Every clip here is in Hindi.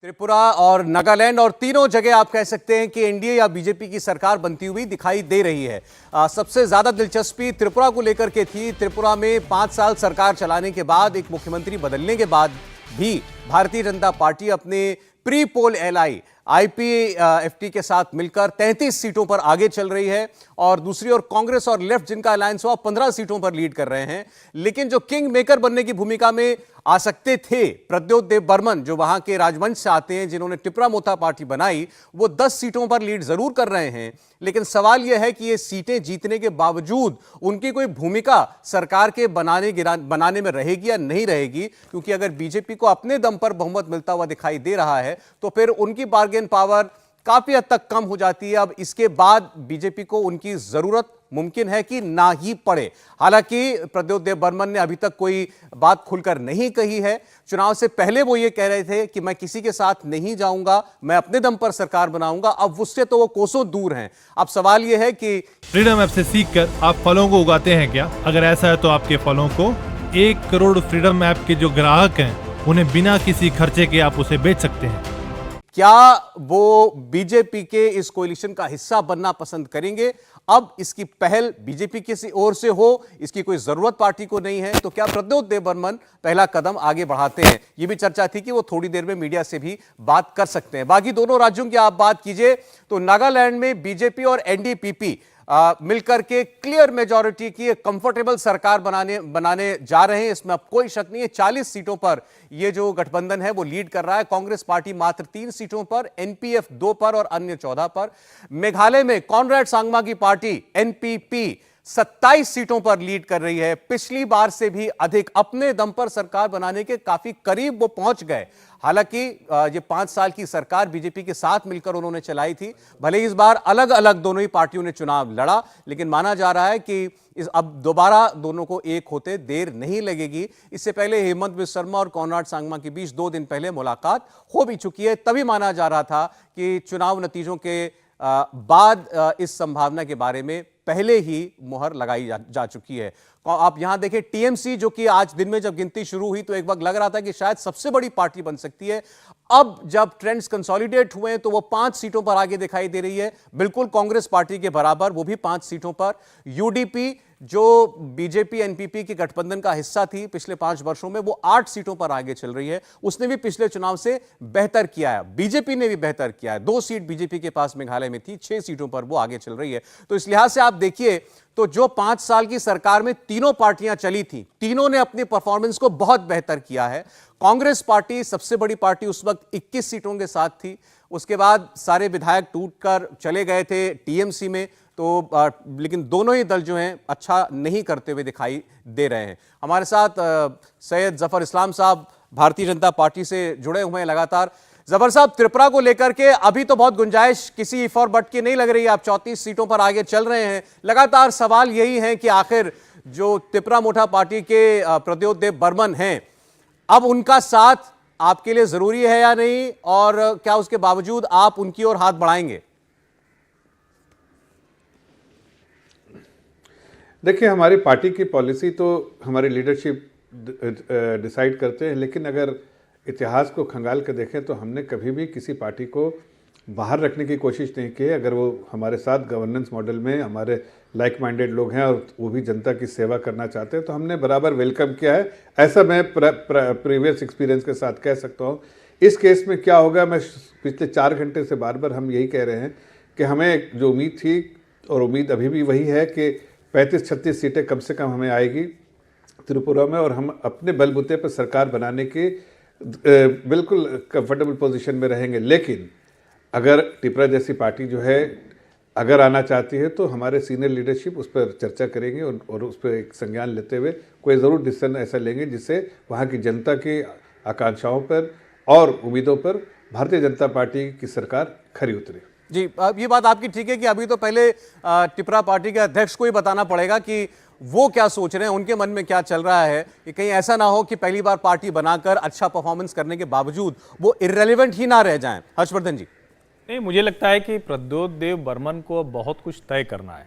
त्रिपुरा और नागालैंड और तीनों जगह आप कह सकते हैं कि एनडीए या बीजेपी की सरकार बनती हुई दिखाई दे रही है। सबसे ज्यादा दिलचस्पी त्रिपुरा को लेकर के थी। त्रिपुरा में 5 साल सरकार चलाने के बाद, एक मुख्यमंत्री बदलने के बाद भी भारतीय जनता पार्टी अपने प्री पोल एलआई आईपीएफटी के साथ मिलकर 33 सीटों पर आगे चल रही है और दूसरी ओर कांग्रेस और लेफ्ट जिनका अलायंस हुआ 15 सीटों पर लीड कर रहे हैं। लेकिन जो किंग मेकर बनने की भूमिका में आ सकते थे, प्रद्योत देव बर्मन जो वहां के राजवंश से आते हैं, जिन्होंने टिपरा मोथा पार्टी बनाई, वो 10 सीटों पर लीड जरूर कर रहे हैं। लेकिन सवाल यह है कि ये सीटें जीतने के बावजूद उनकी कोई भूमिका सरकार के बनाने में रहेगी या नहीं रहेगी, क्योंकि अगर बीजेपी को अपने दम पर बहुमत मिलता हुआ दिखाई दे रहा है तो फिर उनकी बार्गेन पावर काफी हद तक कम हो जाती है। अब इसके बाद बीजेपी को उनकी जरूरत मुमकिन है कि ना ही पड़े। हालांकि प्रद्योत देव बर्मन ने अभी तक कोई बात खुलकर नहीं कही है। चुनाव से पहले वो ये कह रहे थे कि मैं किसी के साथ नहीं जाऊंगा, मैं अपने दम पर सरकार बनाऊंगा। अब उससे तो वो कोसों दूर हैं। अब सवाल ये है कि फ्रीडम ऐप से सीखकर आप फलों को उगाते हैं क्या? अगर ऐसा है तो आपके फलों को 1 करोड़ फ्रीडम ऐप के जो ग्राहक हैं उन्हें बिना किसी खर्चे के आप उसे बेच सकते हैं। क्या वो बीजेपी के इस कोalition का हिस्सा बनना पसंद करेंगे? अब इसकी पहल बीजेपी की ओर से हो, इसकी कोई जरूरत पार्टी को नहीं है, तो क्या प्रद्योत देव बर्मन पहला कदम आगे बढ़ाते हैं? यह भी चर्चा थी कि वो थोड़ी देर में मीडिया से भी बात कर सकते हैं। बाकी दोनों राज्यों की आप बात कीजिए तो नागालैंड में बीजेपी और एनडीपीपी मिलकर के क्लियर मेजॉरिटी की एक कंफर्टेबल सरकार बनाने जा रहे हैं। इसमें अब कोई शक नहीं है। 40 सीटों पर ये जो गठबंधन है वो लीड कर रहा है। कांग्रेस पार्टी मात्र 3 सीटों पर, एनपीएफ 2 पर और अन्य 14 पर। मेघालय में कॉनरेड सांगमा की पार्टी एनपीपी 27 सीटों पर लीड कर रही है। पिछली बार से भी अधिक अपने दम पर सरकार बनाने के काफी करीब वो पहुंच गए। हालांकि ये 5 साल की सरकार बीजेपी के साथ मिलकर उन्होंने चलाई थी। भले इस बार अलग अलग दोनों ही पार्टियों ने चुनाव लड़ा, लेकिन माना जा रहा है कि अब दोबारा दोनों को एक होते देर नहीं लगेगी। इससे पहले हेमंत बिस्वा शर्मा और कॉनरेड सांगमा के बीच 2 दिन पहले मुलाकात हो भी चुकी है। तभी माना जा रहा था कि चुनाव नतीजों के बाद इस संभावना के बारे में पहले ही मुहर लगाई जा चुकी है। आप यहां देखें टीएमसी, जो कि आज दिन में जब गिनती शुरू हुई तो एक वक्त लग रहा था कि शायद सबसे बड़ी पार्टी बन सकती है। अब जब ट्रेंड्स कंसोलिडेट हुए हैं तो वो 5 सीटों पर आगे दिखाई दे रही है, बिल्कुल कांग्रेस पार्टी के बराबर, वो भी 5 सीटों पर। यूडीपी जो बीजेपी एनपीपी के गठबंधन का हिस्सा थी पिछले 5 वर्षों में, वो 8 सीटों पर आगे चल रही है। उसने भी पिछले चुनाव से बेहतर किया है। बीजेपी ने भी बेहतर किया है। 2 सीट बीजेपी के पास मेघालय में थी, 6 सीटों पर वो आगे चल रही है। तो इस लिहाज से आप देखिए तो जो 5 साल की सरकार में तीनों पार्टियां चली थी, तीनों ने अपनी परफॉर्मेंस को बहुत बेहतर किया है। कांग्रेस पार्टी सबसे बड़ी पार्टी उस वक्त 21 सीटों के साथ थी। उसके बाद सारे विधायक टूटकर चले गए थे टीएमसी में, तो लेकिन दोनों ही दल जो हैं अच्छा नहीं करते हुए दिखाई दे रहे हैं। हमारे साथ सैयद जफर इस्लाम साहब भारतीय जनता पार्टी से जुड़े हुए हैं लगातार। जफर साहब, त्रिपुरा को लेकर के अभी तो बहुत गुंजाइश किसी इफ और बट की नहीं लग रही है। आप 34 सीटों पर आगे चल रहे हैं। लगातार सवाल यही है कि आखिर जो त्रिपुरा मोठा पार्टी के प्रद्योत देव बर्मन हैं, अब उनका साथ आपके लिए जरूरी है या नहीं, और क्या उसके बावजूद आप उनकी ओर हाथ बढ़ाएंगे? देखिए, हमारी पार्टी की पॉलिसी तो हमारी लीडरशिप डिसाइड करते हैं, लेकिन अगर इतिहास को खंगाल कर देखें तो हमने कभी भी किसी पार्टी को बाहर रखने की कोशिश नहीं की है। अगर वो हमारे साथ गवर्नेंस मॉडल में हमारे लाइक माइंडेड लोग हैं और वो भी जनता की सेवा करना चाहते हैं तो हमने बराबर वेलकम किया है। ऐसा मैं प्रीवियस एक्सपीरियंस के साथ कह सकता हूँ। इस केस में क्या होगा, मैं पिछले 4 घंटे से बार बार हम यही कह रहे हैं कि हमें जो उम्मीद थी और उम्मीद अभी भी वही है कि 35-36 सीटें कम से कम हमें आएगी त्रिपुरा में, और हम अपने बलबूते पर सरकार बनाने की बिल्कुल कंफर्टेबल पोजीशन में रहेंगे। लेकिन अगर त्रिपुरा जैसी पार्टी जो है अगर आना चाहती है तो हमारे सीनियर लीडरशिप उस पर चर्चा करेंगे और उस पर एक संज्ञान लेते हुए कोई ज़रूर डिसीजन ऐसा लेंगे जिससे वहाँ की जनता की आकांक्षाओं पर और उम्मीदों पर भारतीय जनता पार्टी की सरकार खरी उतरे। जी, ये बात आपकी ठीक है कि अभी तो पहले त्रिपुरा पार्टी के अध्यक्ष को ही बताना पड़ेगा कि वो क्या सोच रहे हैं, उनके मन में क्या चल रहा है, कि कहीं ऐसा ना हो कि पहली बार पार्टी बनाकर अच्छा परफॉर्मेंस करने के बावजूद वो इररेलेवेंट ही ना रह जाएं। हर्षवर्धन जी। नहीं, मुझे लगता है कि प्रद्योत देव बर्मन को अब बहुत कुछ तय करना है।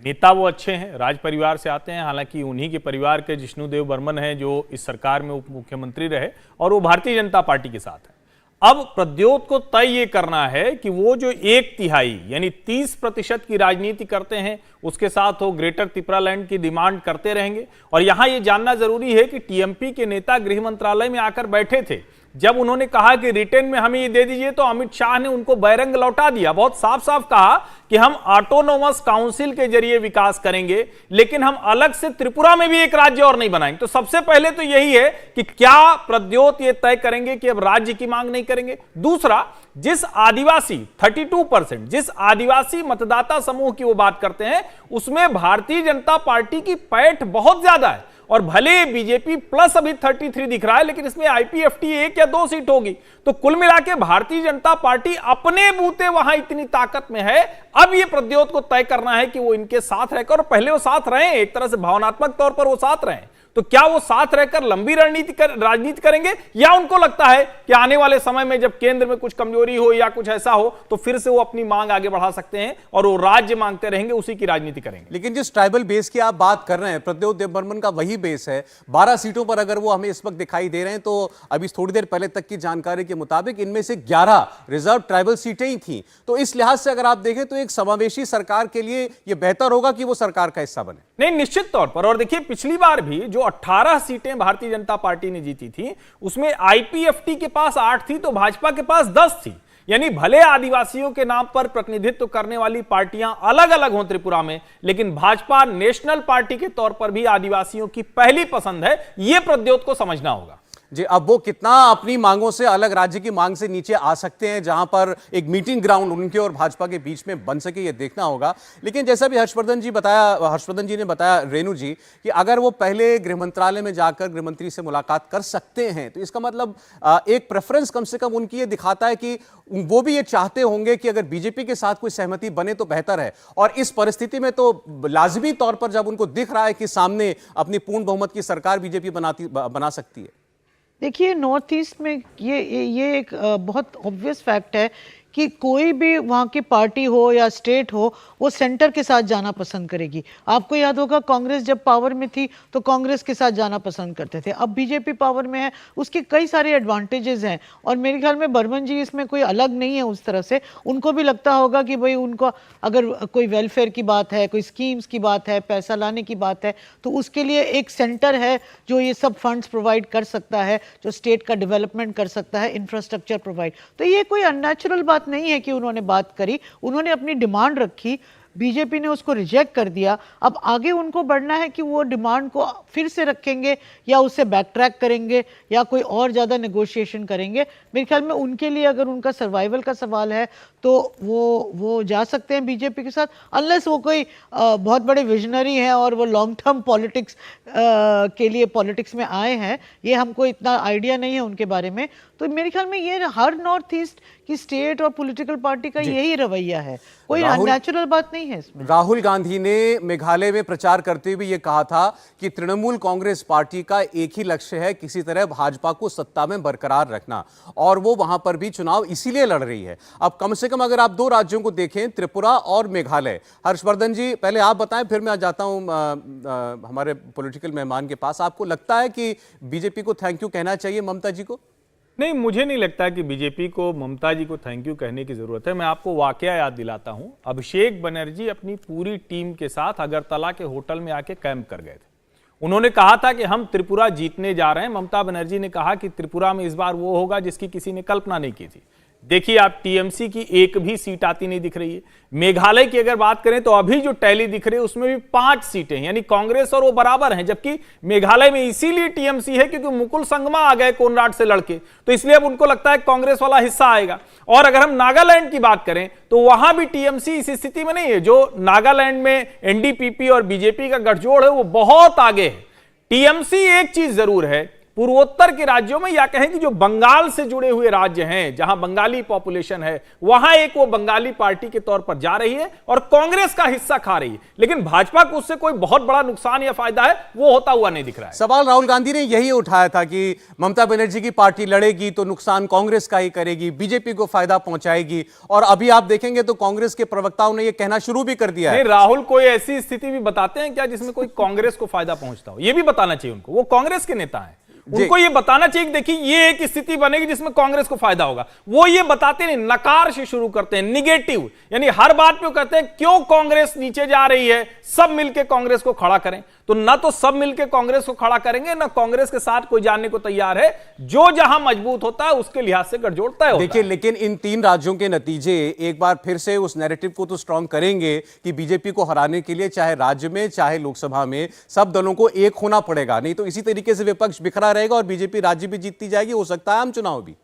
नेता वो अच्छे हैं, राज परिवार से आते हैं, हालांकि उन्हीं के परिवार के जिष्णुदेव बर्मन हैं जो इस सरकार में उप मुख्यमंत्री रहे और वो भारतीय जनता पार्टी के साथ हैं। अब प्रद्योत को तय ये करना है कि वो जो 1/3 यानी 30% की राजनीति करते हैं, उसके साथ वो ग्रेटर त्रिपुरालैंड की डिमांड करते रहेंगे। और यहां ये जानना जरूरी है कि टीएमपी के नेता गृह मंत्रालय में आकर बैठे थे, जब उन्होंने कहा कि रिटेन में हमें ये दे दीजिए, तो अमित शाह ने उनको बैरंग लौटा दिया। बहुत साफ साफ कहा कि हम ऑटोनोमस काउंसिल के जरिए विकास करेंगे, लेकिन हम अलग से त्रिपुरा में भी एक राज्य और नहीं बनाएंगे। तो सबसे पहले तो यही है कि क्या प्रद्योत ये तय करेंगे कि अब राज्य की मांग नहीं करेंगे। दूसरा, जिस आदिवासी 32% जिस आदिवासी मतदाता समूह की वो बात करते हैं, उसमें भारतीय जनता पार्टी की पैठ बहुत ज्यादा है। और भले बीजेपी प्लस अभी 33 दिख रहा है, लेकिन इसमें आईपीएफटी 1 या 2 सीट होगी। तो कुल मिला के भारतीय जनता पार्टी अपने बूते वहां इतनी ताकत में है। अब ये प्रद्योत को तय करना है कि वो इनके साथ रहकर, और पहले वो साथ रहे, एक तरह से भावनात्मक तौर पर वो साथ रहे, तो क्या वो साथ रहकर लंबी राजनीति करेंगे, या उनको लगता है कि आने वाले समय में जब केंद्र में कुछ कमजोरी हो या कुछ ऐसा हो, तो फिर से वो अपनी मांग आगे बढ़ा सकते हैं और वो राज्य मांगते रहेंगे, उसी की राजनीति करेंगे। लेकिन जिस ट्राइबल बेस की आप बात कर रहे हैं, प्रद्योत देवबर्मन का वही बेस है। 12 सीटों पर अगर वो हमें इस वक्त दिखाई दे रहे हैं, तो अभी थोड़ी देर पहले तक की जानकारी के मुताबिक इनमें से 11 रिजर्व ट्राइबल सीटें ही थी। तो इस लिहाज से अगर आप देखें तो एक समावेशी सरकार के लिए यह बेहतर होगा कि वो सरकार का हिस्सा बने। नहीं, निश्चित तौर पर। और देखिए, पिछली बार भी जो 18 सीटें भारतीय जनता पार्टी ने जीती थी, उसमें आईपीएफटी के पास 8 थी, तो भाजपा के पास 10 थी। यानी भले आदिवासियों के नाम पर प्रतिनिधित्व करने वाली पार्टियां अलग अलग हों त्रिपुरा में, लेकिन भाजपा नेशनल पार्टी के तौर पर भी आदिवासियों की पहली पसंद है। यह प्रद्योत को समझना होगा जी। अब वो कितना अपनी मांगों से, अलग राज्य की मांग से नीचे आ सकते हैं, जहां पर एक मीटिंग ग्राउंड उनके और भाजपा के बीच में बन सके, ये देखना होगा। लेकिन जैसा भी हर्षवर्धन जी ने बताया रेणु जी, कि अगर वो पहले गृह मंत्रालय में जाकर गृह मंत्री से मुलाकात कर सकते हैं, तो इसका मतलब एक प्रेफरेंस कम से कम उनकी ये दिखाता है कि वो भी ये चाहते होंगे कि अगर बीजेपी के साथ कोई सहमति बने तो बेहतर है। और इस परिस्थिति में तो लाजमी तौर पर जब उनको दिख रहा है कि सामने अपनी पूर्ण बहुमत की सरकार बीजेपी बना सकती है। देखिए, नॉर्थ ईस्ट में ये एक बहुत ऑब्वियस फैक्ट है कि कोई भी वहाँ की पार्टी हो या स्टेट हो, वो सेंटर के साथ जाना पसंद करेगी। आपको याद होगा, कांग्रेस जब पावर में थी तो कांग्रेस के साथ जाना पसंद करते थे। अब बीजेपी पावर में है, उसके कई सारे एडवांटेजेस हैं। और मेरे ख्याल में बर्मन जी इसमें कोई अलग नहीं है उस तरह से। उनको भी लगता होगा कि भाई उनको अगर कोई वेलफेयर की बात है, कोई स्कीम्स की बात है, पैसा लाने की बात है, तो उसके लिए एक सेंटर है जो ये सब फंड्स प्रोवाइड कर सकता है, जो स्टेट का डेवलपमेंट कर सकता है, इंफ्रास्ट्रक्चर प्रोवाइड। तो ये कोई अननेचुरल बात नहीं है कि उन्होंने बात करी, उन्होंने अपनी डिमांड रखी, बीजेपी ने उसको रिजेक्ट कर दिया। अब आगे उनको बढ़ना है कि वो डिमांड को फिर से रखेंगे या उससे बैक ट्रैक करेंगे या कोई और ज़्यादा नेगोशिएशन करेंगे। मेरे ख्याल में उनके लिए अगर उनका सर्वाइवल का सवाल है तो वो जा सकते हैं बीजेपी के साथ, अनलेस वो कोई बहुत बड़े विजनरी हैं और वो लॉन्ग टर्म पॉलिटिक्स के लिए पॉलिटिक्स में आए हैं। ये हमको इतना आइडिया नहीं है उनके बारे में। तो मेरे ख्याल में ये हर नॉर्थ ईस्ट की स्टेट और पॉलिटिकल पार्टी का यही रवैया है, कोई अननेचुरल बात नहीं है इसमें। राहुल गांधी ने मेघालय में प्रचार करते हुए ये कहा था कि तृणमूल कांग्रेस पार्टी का एक ही लक्ष्य है, किसी तरह भाजपा को सत्ता में बरकरार रखना, और वो वहां पर भी चुनाव इसीलिए लड़ रही है। अब कम से कम अगर आप 2 राज्यों को देखें, त्रिपुरा और मेघालय। हर्षवर्धन जी, पहले आप बताएं, फिर मैं जाता हूं हमारे पॉलिटिकल मेहमान के पास। आपको लगता है कि बीजेपी को थैंक यू कहना चाहिए ममता जी को? नहीं, मुझे नहीं लगता कि बीजेपी को ममता जी को थैंक यू कहने की जरूरत है। मैं आपको वाकया याद दिलाता हूं। अभिषेक बनर्जी अपनी पूरी टीम के साथ अगरतला के होटल में आके कैंप कर गए थे। उन्होंने कहा था कि हम त्रिपुरा जीतने जा रहे हैं। ममता बनर्जी ने कहा कि त्रिपुरा में इस बार वो होगा जिसकी किसी ने कल्पना नहीं की थी। देखिए, आप टीएमसी की एक भी सीट आती नहीं दिख रही है। मेघालय की अगर बात करें तो अभी जो टैली दिख रही है उसमें भी 5 सीटें, यानी कांग्रेस और वो बराबर हैं। जबकि मेघालय में इसीलिए टीएमसी है क्योंकि मुकुल संगमा आ गए कोनराड से लड़के, तो इसलिए अब उनको लगता है कांग्रेस वाला हिस्सा आएगा। और अगर हम नागालैंड की बात करें तो वहां भी टीएमसी इस स्थिति में नहीं है। जो नागालैंड में एनडीपीपी और बीजेपी का गठजोड़ है वो बहुत आगे है। टीएमसी एक चीज जरूर है, पूर्वोत्तर के राज्यों में, या कहें कि जो बंगाल से जुड़े हुए राज्य हैं, जहां बंगाली पॉपुलेशन है, वहां एक वो बंगाली पार्टी के तौर पर जा रही है और कांग्रेस का हिस्सा खा रही है। लेकिन भाजपा को उससे कोई बहुत बड़ा नुकसान या फायदा है वो होता हुआ नहीं दिख रहा है। सवाल राहुल गांधी ने यही उठाया था कि ममता बनर्जी की पार्टी लड़ेगी तो नुकसान कांग्रेस का ही करेगी, बीजेपी को फायदा पहुंचाएगी। और अभी आप देखेंगे तो कांग्रेस के प्रवक्ताओं ने यह कहना शुरू भी कर दिया है। राहुल कोई ऐसी स्थिति भी बताते हैं क्या जिसमें कोई कांग्रेस को फायदा पहुंचता हो? यह भी बताना चाहिए उनको, वो कांग्रेस के नेता हैं। उनको ये बताना चाहिए कि देखिए ये एक स्थिति बनेगी जिसमें कांग्रेस को फायदा होगा। वो ये बताते नहीं, नकार से शुरू करते हैं, निगेटिव, यानी हर बात पे कहते हैं क्यों कांग्रेस नीचे जा रही है, सब मिलकर कांग्रेस को खड़ा करें। तो ना तो सब मिलकर कांग्रेस को खड़ा करेंगे, ना कांग्रेस के साथ कोई जाने को तैयार है। जो जहां मजबूत होता है उसके लिहाज से गठजोड़ तय होता देखिए, है। लेकिन इन 3 राज्यों के नतीजे एक बार फिर से उस नैरेटिव को तो स्ट्रांग करेंगे कि बीजेपी को हराने के लिए चाहे राज्य में चाहे लोकसभा में सब दलों को एक होना पड़ेगा, नहीं तो इसी तरीके से विपक्ष बिखरा रहेगा और बीजेपी राज्य भी जीतती जाएगी, हो सकता है आम चुनाव भी।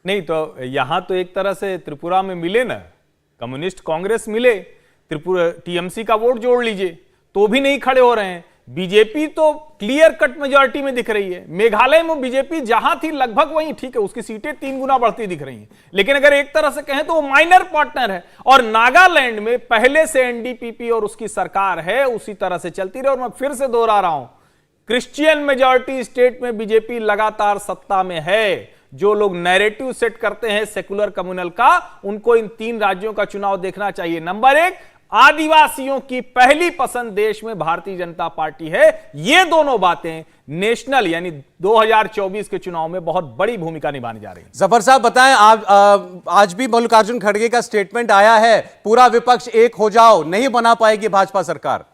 नहीं तो यहां तो एक तरह से त्रिपुरा में मिले ना, कम्युनिस्ट कांग्रेस मिले, त्रिपुरा टीएमसी का वोट जोड़ लीजिए तो भी नहीं खड़े हो रहे हैं। बीजेपी तो क्लियर कट मेजॉरिटी में दिख रही है। मेघालय में बीजेपी जहां थी लगभग वहीं, ठीक है उसकी सीटें 3 गुना बढ़ती दिख रही हैं, लेकिन अगर एक तरह से कहें तो वो माइनर पार्टनर है। और नागालैंड में पहले से एनडीपीपी और उसकी सरकार है, उसी तरह से चलती रहे। और मैं फिर से दोहरा रहा हूं, क्रिश्चियन मेजॉरिटी स्टेट में बीजेपी लगातार सत्ता में है। जो लोग नैरेटिव सेट करते हैं सेकुलर कम्युनल का, उनको इन 3 राज्यों का चुनाव देखना चाहिए। नंबर 1, आदिवासियों की पहली पसंद देश में भारतीय जनता पार्टी है। ये दोनों बातें नेशनल यानी 2024 के चुनाव में बहुत बड़ी भूमिका निभाने जा रही है। जफर साहब बताएं, आज भी मल्लिकार्जुन खड़गे का स्टेटमेंट आया है, पूरा विपक्ष एक हो जाओ, नहीं बना पाएगी भाजपा सरकार।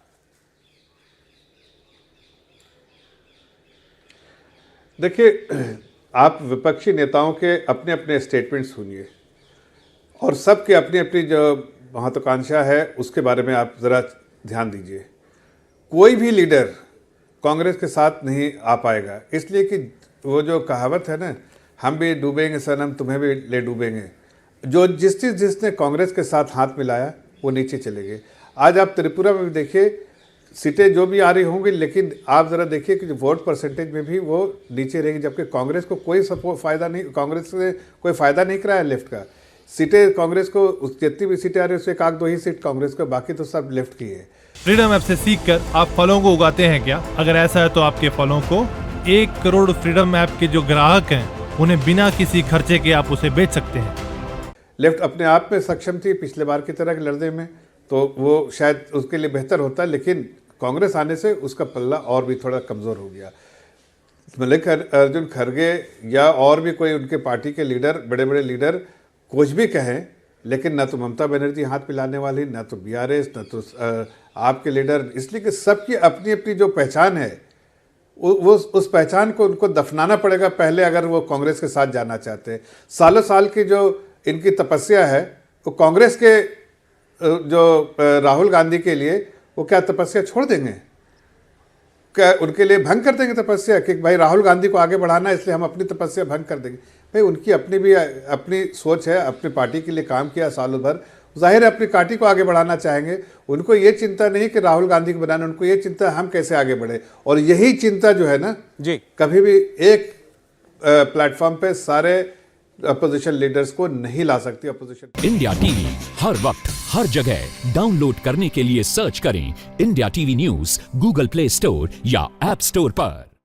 देखिए, आप विपक्षी नेताओं के अपने अपने स्टेटमेंट सुनिए और सबके अपनी अपनी जो महत्वाकांक्षा है उसके बारे में आप ज़रा ध्यान दीजिए। कोई भी लीडर कांग्रेस के साथ नहीं आ पाएगा, इसलिए कि वो जो कहावत है ना, हम भी डूबेंगे सनम तुम्हें भी ले डूबेंगे, जो जिसने कांग्रेस के साथ हाथ मिलाया वो नीचे चले गए। आज आप त्रिपुरा में भी देखिए, सीटें जो भी आ रही होंगी, लेकिन आप ज़रा देखिए कि जो वोट परसेंटेज में भी वो नीचे रहेगी, जबकि कांग्रेस को कोई फ़ायदा नहीं, कांग्रेस से कोई फ़ायदा नहीं कराया लेफ्ट का। सीटें कांग्रेस को, जितनी भी सीटें आ रही है उससे 1-2 ही सीट कांग्रेस को, बाकी तो सब लेफ्ट की है। फ्रीडम ऐप से सीखकर आप फलों को उगाते हैं क्या? अगर ऐसा है तो आपके फलों को 1 करोड़ फ्रीडम ऐप के जो ग्राहक हैं उन्हें बिना किसी खर्चे के आप उसे बेच सकते हैं। लेफ्ट अपने आप में सक्षम थी पिछले बार की तरह लड़ने में, तो वो शायद उसके लिए बेहतर होता, लेकिन कांग्रेस आने से उसका पल्ला और भी थोड़ा कमज़ोर हो गया। मल्लिकार्जुन खड़गे या और भी कोई उनके पार्टी के लीडर, बड़े बड़े लीडर कुछ भी कहें, लेकिन ना तो ममता बनर्जी हाथ मिलाने वाली, ना तो बीआरएस, ना तो आपके लीडर, इसलिए कि सबकी अपनी अपनी जो पहचान है वो उस पहचान को उनको दफनाना पड़ेगा पहले, अगर वो कांग्रेस के साथ जाना चाहते हैं। सालों साल की जो इनकी तपस्या है वो कांग्रेस के जो राहुल गांधी के लिए, वो क्या तपस्या छोड़ देंगे? क्या उनके लिए भंग कर देंगे तपस्या कि भाई राहुल गांधी को आगे बढ़ाना है इसलिए हम अपनी तपस्या भंग कर देंगे? भाई उनकी अपनी भी अपनी सोच है, अपनी पार्टी के लिए काम किया सालों भर, जाहिर है अपनी पार्टी को आगे बढ़ाना चाहेंगे। उनको ये चिंता नहीं कि राहुल गांधी को बनाना, उनको ये चिंता हम कैसे आगे बढ़े। और यही चिंता जो है ना जी, कभी भी एक प्लेटफॉर्म पे सारे अपोजिशन लीडर्स को नहीं ला सकती। अपोजिशन इंडिया टीवी हर वक्त हर जगह डाउनलोड करने के लिए सर्च करें India TV news Google play store या ऐप स्टोर पर।